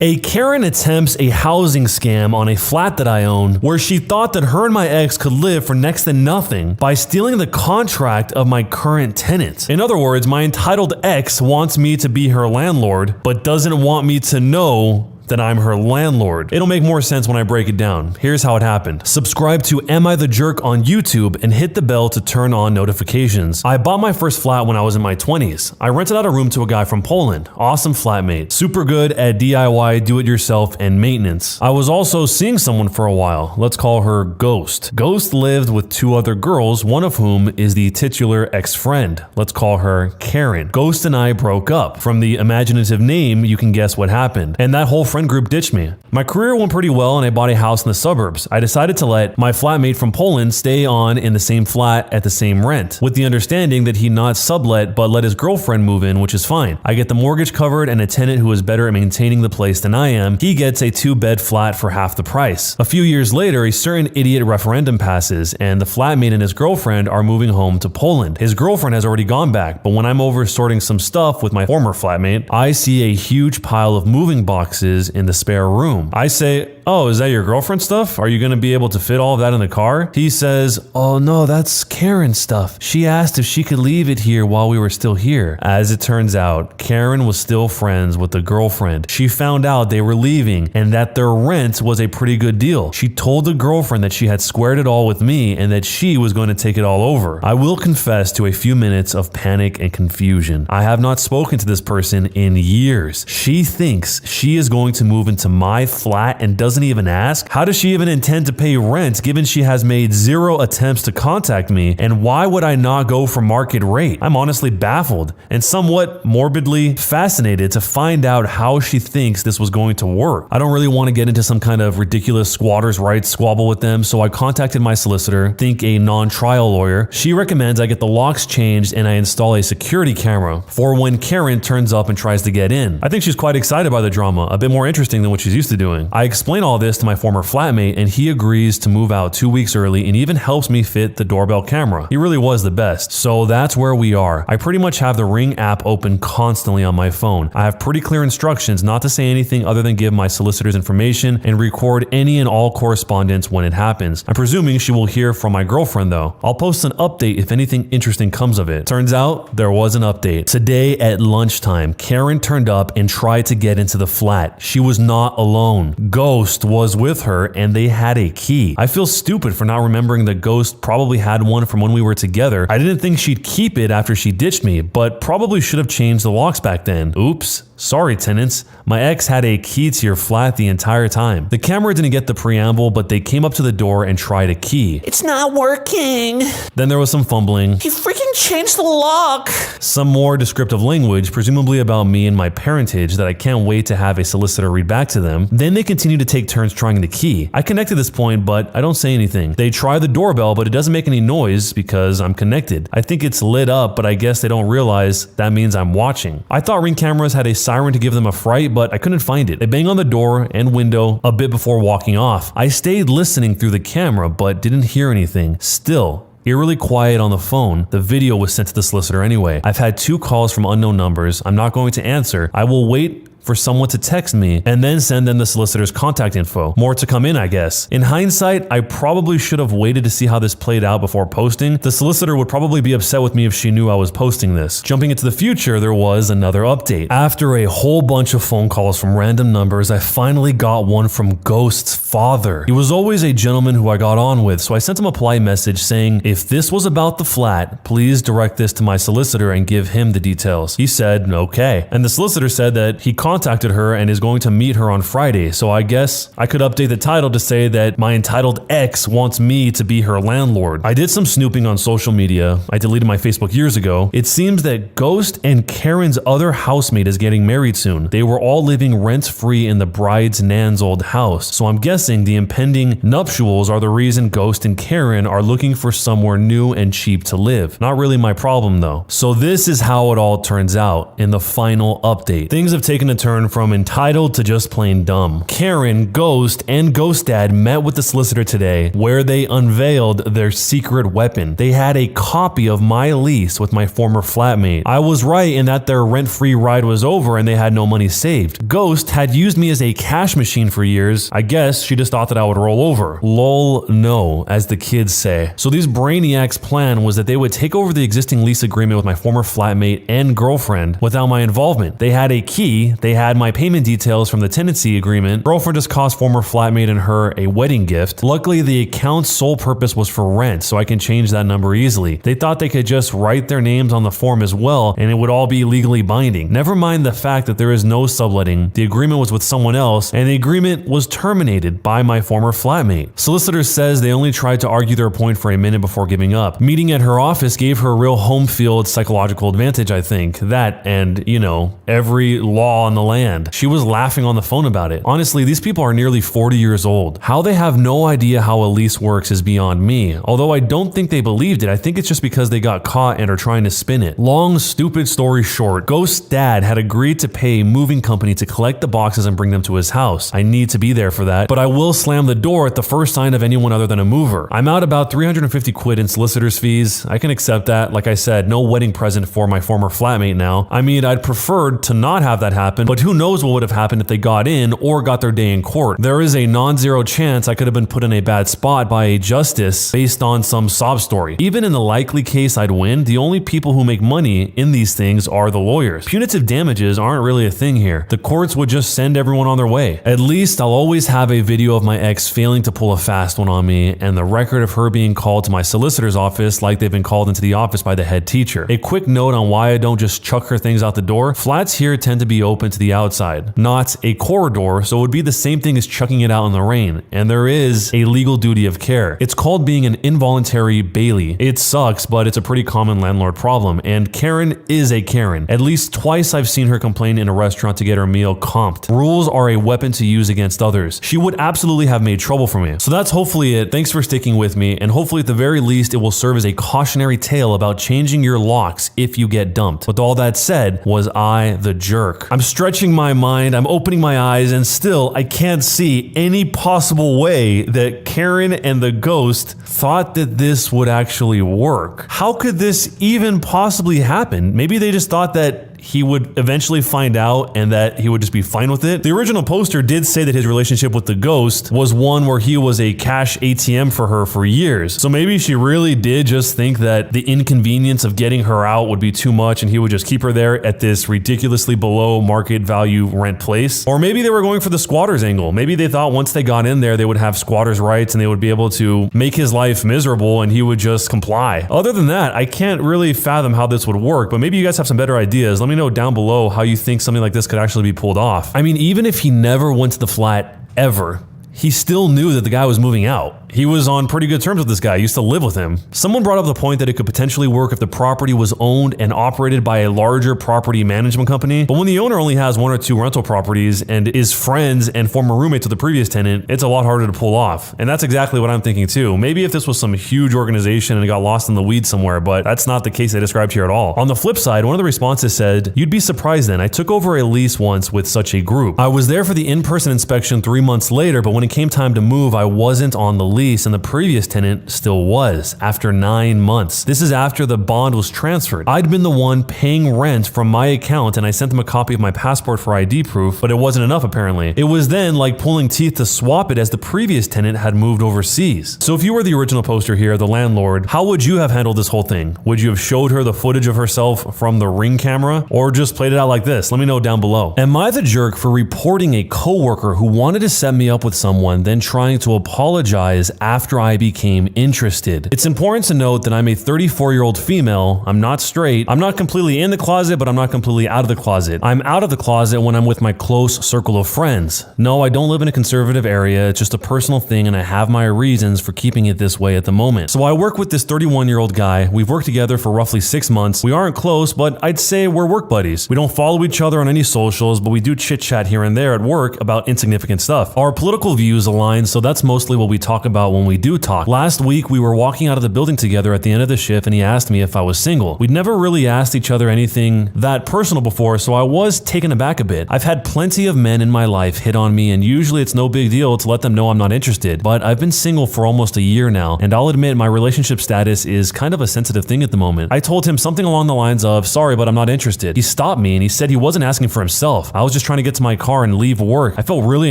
A Karen attempts a housing scam on a flat that I own where she thought that her and my ex could live for next to nothing by stealing the contract of my current tenant. In other words, my entitled ex wants me to be her landlord, but doesn't want me to know that I'm her landlord. It'll make more sense when I break it down. Here's how it happened. Subscribe to Am I the Jerk on YouTube and hit the bell to turn on notifications. I bought my first flat when I was in my 20s. I rented out a room to a guy from Poland. Awesome flatmate. Super good at DIY, do-it-yourself, and maintenance. I was also seeing someone for a while. Let's call her Ghost. Ghost lived with two other girls, one of whom is the titular ex-friend. Let's call her Karen. Ghost and I broke up. From the imaginative name, you can guess what happened. And that whole friend group ditched me. My career went pretty well and I bought a house in the suburbs. I decided to let my flatmate from Poland stay on in the same flat at the same rent, with the understanding that he'd not sublet but let his girlfriend move in, which is fine. I get the mortgage covered and a tenant who is better at maintaining the place than I am. He gets a 2-bed flat for half the price. A few years later, a certain idiot referendum passes and the flatmate and his girlfriend are moving home to Poland. His girlfriend has already gone back, but when I'm over sorting some stuff with my former flatmate, I see a huge pile of moving boxes in the spare room. I say, "Oh, is that your girlfriend stuff? Are you going to be able to fit all of that in the car?" He says, "Oh no, that's Karen's stuff. She asked if she could leave it here while we were still here." As it turns out, Karen was still friends with the girlfriend. She found out they were leaving and that their rent was a pretty good deal. She told the girlfriend that she had squared it all with me and that she was going to take it all over. I will confess to a few minutes of panic and confusion. I have not spoken to this person in years. She thinks she is going to move into my flat and doesn't even ask? How does she even intend to pay rent given she has made 0 attempts to contact me? And why would I not go for market rate? I'm honestly baffled and somewhat morbidly fascinated to find out how she thinks this was going to work. I don't really want to get into some kind of ridiculous squatters' rights squabble with them, so I contacted my solicitor, think a non-trial lawyer. She recommends I get the locks changed and I install a security camera for when Karen turns up and tries to get in. I think she's quite excited by the drama, a bit more interesting than what she's used to doing. I explain all this to my former flatmate and he agrees to move out 2 weeks early and even helps me fit the doorbell camera. He really was the best. So that's where we are. I pretty much have the Ring app open constantly on my phone. I have pretty clear instructions not to say anything other than give my solicitor's information and record any and all correspondence when it happens. I'm presuming she will hear from my girlfriend though. I'll post an update if anything interesting comes of it. Turns out there was an update. Today at lunchtime, Karen turned up and tried to get into the flat. She was not alone. Ghost was with her and they had a key. I feel stupid for not remembering that Ghost probably had one from when we were together. I didn't think she'd keep it after she ditched me, but probably should have changed the locks back then. Oops. Sorry, tenants. My ex had a key to your flat the entire time. The camera didn't get the preamble, but they came up to the door and tried a key. "It's not working. Then there was some fumbling. He freaking changed the lock." Some more descriptive language, presumably about me and my parentage, that I can't wait to have a solicitor read back to them. Then they continue to take turns trying the key. I connect to this point, but I don't say anything. They try the doorbell, but it doesn't make any noise because I'm connected. I think it's lit up, but I guess they don't realize that means I'm watching. I thought Ring cameras had a siren to give them a fright, but I couldn't find it. They bang on the door and window a bit before walking off. I stayed listening through the camera, but didn't hear anything. Still, eerily quiet on the phone. The video was sent to the solicitor anyway. I've had 2 calls from unknown numbers. I'm not going to answer. I will wait for someone to text me and then send them the solicitor's contact info. More to come in, I guess. In hindsight, I probably should have waited to see how this played out before posting. The solicitor would probably be upset with me if she knew I was posting this. Jumping into the future, there was another update. After a whole bunch of phone calls from random numbers, I finally got one from Ghost's father. He was always a gentleman who I got on with, so I sent him a polite message saying, if this was about the flat, please direct this to my solicitor and give him the details. He said, okay. And the solicitor said that he contacted her and is going to meet her on Friday, so I guess I could update the title to say that my entitled ex wants me to be her landlord. I did some snooping on social media. I deleted my Facebook years ago. It seems that Ghost and Karen's other housemate is getting married soon. They were all living rent-free in the bride's nan's old house, so I'm guessing the impending nuptials are the reason Ghost and Karen are looking for somewhere new and cheap to live. Not really my problem though. So this is how it all turns out in the final update. Things have taken a turn from entitled to just plain dumb. Karen, Ghost, and Ghost Dad met with the solicitor today, where they unveiled their secret weapon. They had a copy of my lease with my former flatmate. I was right in that their rent-free ride was over and they had no money saved. Ghost had used me as a cash machine for years. I guess she just thought that I would roll over. Lol, no, as the kids say. So these brainiacs' plan was that they would take over the existing lease agreement with my former flatmate and girlfriend without my involvement. They had a key, they had my payment details from the tenancy agreement. Girlfriend just cost former flatmate and her a wedding gift. Luckily, the account's sole purpose was for rent, so I can change that number easily. They thought they could just write their names on the form as well, and it would all be legally binding. Never mind the fact that there is no subletting, the agreement was with someone else, and the agreement was terminated by my former flatmate. Solicitor says they only tried to argue their point for a minute before giving up. Meeting at her office gave her a real home field psychological advantage, I think. That and, you know, every law on the land. She was laughing on the phone about it. Honestly, these people are nearly 40 years old. How they have no idea how a lease works is beyond me. Although I don't think they believed it, I think it's just because they got caught and are trying to spin it. Long, stupid story short, Ghost Dad had agreed to pay a moving company to collect the boxes and bring them to his house. I need to be there for that, but I will slam the door at the first sign of anyone other than a mover. I'm out about 350 quid in solicitor's fees. I can accept that. Like I said, no wedding present for my former flatmate now. I mean, I'd preferred to not have that happen, but who knows what would have happened if they got in or got their day in court. There is a non-zero chance I could have been put in a bad spot by a justice based on some sob story. Even in the likely case I'd win, the only people who make money in these things are the lawyers. Punitive damages aren't really a thing here. The courts would just send everyone on their way. At least I'll always have a video of my ex failing to pull a fast one on me and the record of her being called to my solicitor's office like they've been called into the office by the head teacher. A quick note on why I don't just chuck her things out the door. Flats here tend to be open to the outside, not a corridor, so it would be the same thing as chucking it out in the rain, and there is a legal duty of care. It's called being an involuntary bailee. It sucks, but it's a pretty common landlord problem, and Karen is a Karen. At least twice I've seen her complain in a restaurant to get her meal comped. Rules are a weapon to use against others. She would absolutely have made trouble for me. So that's hopefully it. Thanks for sticking with me, and hopefully at the very least it will serve as a cautionary tale about changing your locks if you get dumped. With all that said, was I the jerk? I'm stretching my mind, I'm opening my eyes, and still I can't see any possible way that Karen and the ghost thought that this would actually work. How could this even possibly happen? Maybe they just thought that he would eventually find out and that he would just be fine with it. The original poster did say that his relationship with the ghost was one where he was a cash ATM for her for years. So maybe she really did just think that the inconvenience of getting her out would be too much and he would just keep her there at this ridiculously below market value rent place. Or maybe they were going for the squatters angle. Maybe they thought once they got in there, they would have squatters rights and they would be able to make his life miserable and he would just comply. Other than that, I can't really fathom how this would work, but maybe you guys have some better ideas. Let me know down below how you think something like this could actually be pulled off. I mean, even if he never went to the flat ever, he still knew that the guy was moving out. He was on pretty good terms with this guy, used to live with him. Someone brought up the point that it could potentially work if the property was owned and operated by a larger property management company. But when the owner only has 1 or 2 rental properties and is friends and former roommates with the previous tenant, it's a lot harder to pull off. And that's exactly what I'm thinking too. Maybe if this was some huge organization and it got lost in the weeds somewhere, but that's not the case they described here at all. On the flip side, one of the responses said, "You'd be surprised then. I took over a lease once with such a group. I was there for the in-person inspection 3 months later, but when it came time to move, I wasn't on the lease and the previous tenant still was after 9 months. This is after the bond was transferred. I'd been the one paying rent from my account and I sent them a copy of my passport for ID proof, but it wasn't enough apparently. It was then like pulling teeth to swap it as the previous tenant had moved overseas." So if you were the original poster here, the landlord, how would you have handled this whole thing? Would you have showed her the footage of herself from the Ring camera or just played it out like this? Let me know down below. Am I the jerk for reporting a coworker who wanted to set me up with someone, then trying to apologize after I became interested? It's important to note that I'm a 34-year-old female. I'm not straight. I'm not completely in the closet, but I'm not completely out of the closet. I'm out of the closet when I'm with my close circle of friends. No, I don't live in a conservative area. It's just a personal thing and I have my reasons for keeping it this way at the moment. So I work with this 31-year-old guy. We've worked together for roughly 6 months. We aren't close, but I'd say we're work buddies. We don't follow each other on any socials, but we do chit chat here and there at work about insignificant stuff. Our political views align, so that's mostly what we talk about about when we do talk. Last week, we were walking out of the building together at the end of the shift and he asked me if I was single. We'd never really asked each other anything that personal before, so I was taken aback a bit. I've had plenty of men in my life hit on me and usually it's no big deal to let them know I'm not interested, but I've been single for almost a year now and I'll admit my relationship status is kind of a sensitive thing at the moment. I told him something along the lines of, sorry, but I'm not interested. He stopped me and he said he wasn't asking for himself. I was just trying to get to my car and leave work. I felt really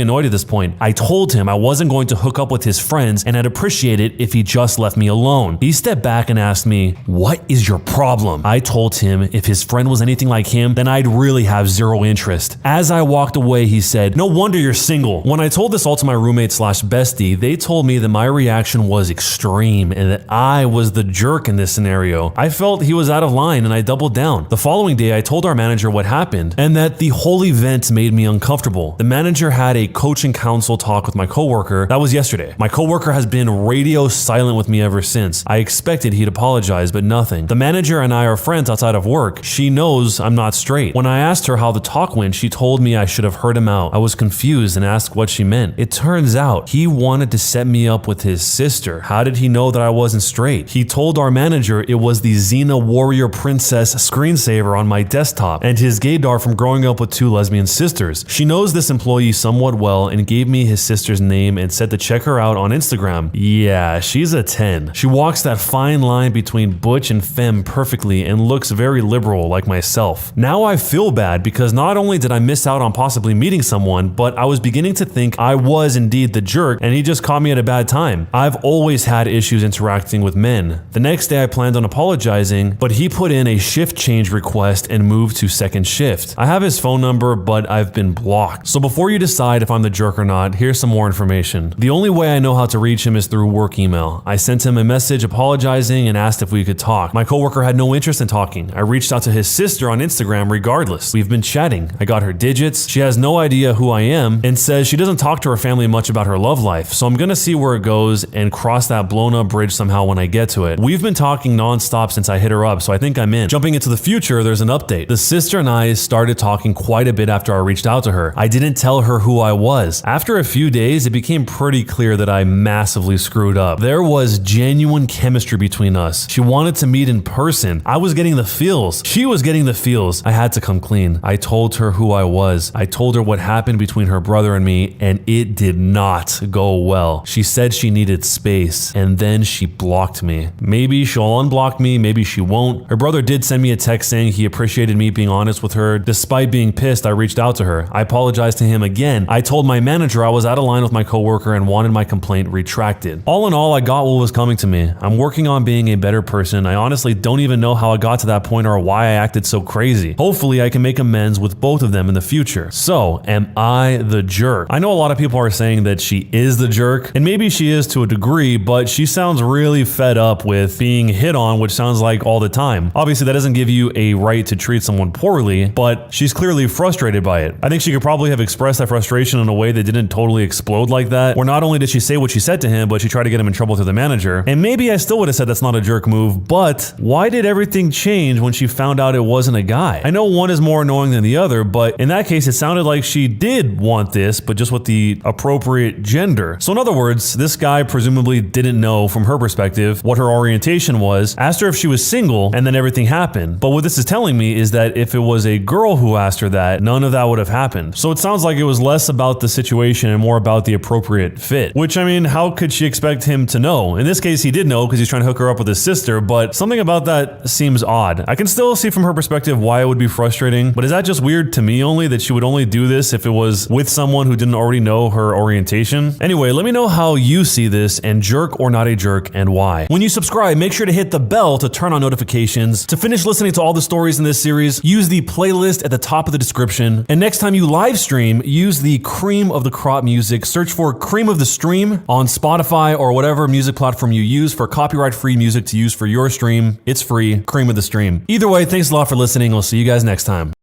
annoyed at this point. I told him I wasn't going to hook up with his friends and I'd appreciate it if he just left me alone. He stepped back and asked me, what is your problem? I told him if his friend was anything like him, then I'd really have zero interest. As I walked away, he said, no wonder you're single. When I told this all to my roommate slash bestie, they told me that my reaction was extreme and that I was the jerk in this scenario. I felt he was out of line and I doubled down. The following day, I told our manager what happened and that the whole event made me uncomfortable. The manager had a coaching council talk with my coworker. That was yesterday. My coworker has been radio silent with me ever since. I expected he'd apologize, but nothing. The manager and I are friends outside of work. She knows I'm not straight. When I asked her how the talk went, she told me I should have heard him out. I was confused and asked what she meant. It turns out he wanted to set me up with his sister. How did he know that I wasn't straight? He told our manager it was the Xena Warrior Princess screensaver on my desktop and his gaydar from growing up with two lesbian sisters. She knows this employee somewhat well and gave me his sister's name and said to check her out on Instagram. Yeah, she's a 10. She walks that fine line between butch and femme perfectly and looks very liberal like myself. Now I feel bad because not only did I miss out on possibly meeting someone, but I was beginning to think I was indeed the jerk and he just caught me at a bad time. I've always had issues interacting with men. The next day I planned on apologizing, but he put in a shift change request and moved to second shift. I have his phone number, but I've been blocked. So before you decide if I'm the jerk or not, here's some more information. The only way I know how to reach him is through work email. I sent him a message apologizing and asked if we could talk. My coworker had no interest in talking. I reached out to his sister on Instagram regardless. We've been chatting. I got her digits. She has no idea who I am and says she doesn't talk to her family much about her love life. So I'm gonna see where it goes and cross that blown up bridge somehow when I get to it. We've been talking nonstop since I hit her up, so I think I'm in. Jumping into the future, there's an update. The sister and I started talking quite a bit after I reached out to her. I didn't tell her who I was. After a few days, it became pretty clear that I massively screwed up. There was genuine chemistry between us. She wanted to meet in person. I was getting the feels. She was getting the feels. I had to come clean. I told her who I was. I told her what happened between her brother and me, and it did not go well. She said she needed space, and then she blocked me. Maybe she'll unblock me, maybe she won't. Her brother did send me a text saying he appreciated me being honest with her. Despite being pissed, I reached out to her. I apologized to him again. I told my manager I was out of line with my coworker and wanted my complaint retracted. All in all, I got what was coming to me. I'm working on being a better person. I honestly don't even know how I got to that point or why I acted so crazy. Hopefully, I can make amends with both of them in the future. So, am I the jerk? I know a lot of people are saying that she is the jerk, and maybe she is to a degree, but she sounds really fed up with being hit on, which sounds like all the time. Obviously, that doesn't give you a right to treat someone poorly, but she's clearly frustrated by it. I think she could probably have expressed that frustration in a way that didn't totally explode like that, where not only did she say what she said to him, but she tried to get him in trouble to the manager. And maybe I still would have said that's not a jerk move, but why did everything change when she found out it wasn't a guy? I know one is more annoying than the other, but in that case, it sounded like she did want this, but just with the appropriate gender. So in other words, this guy presumably didn't know from her perspective what her orientation was, asked her if she was single, and then everything happened. But what this is telling me is that if it was a girl who asked her that, none of that would have happened. So it sounds like it was less about the situation and more about the appropriate fit. Which, I mean, how could she expect him to know? In this case, he did know because he's trying to hook her up with his sister, but something about that seems odd. I can still see from her perspective why it would be frustrating, but is that just weird to me only that she would only do this if it was with someone who didn't already know her orientation? Anyway, let me know how you see this and jerk or not a jerk and why. When you subscribe, make sure to hit the bell to turn on notifications. To finish listening to all the stories in this series, use the playlist at the top of the description. And next time you live stream, use the Cream of the Crop music. Search for Cream of the Stream on Spotify or whatever music platform you use for copyright-free music to use for your stream. It's free. Cream of the Stream. Either way, thanks a lot for listening. I'll see you guys next time.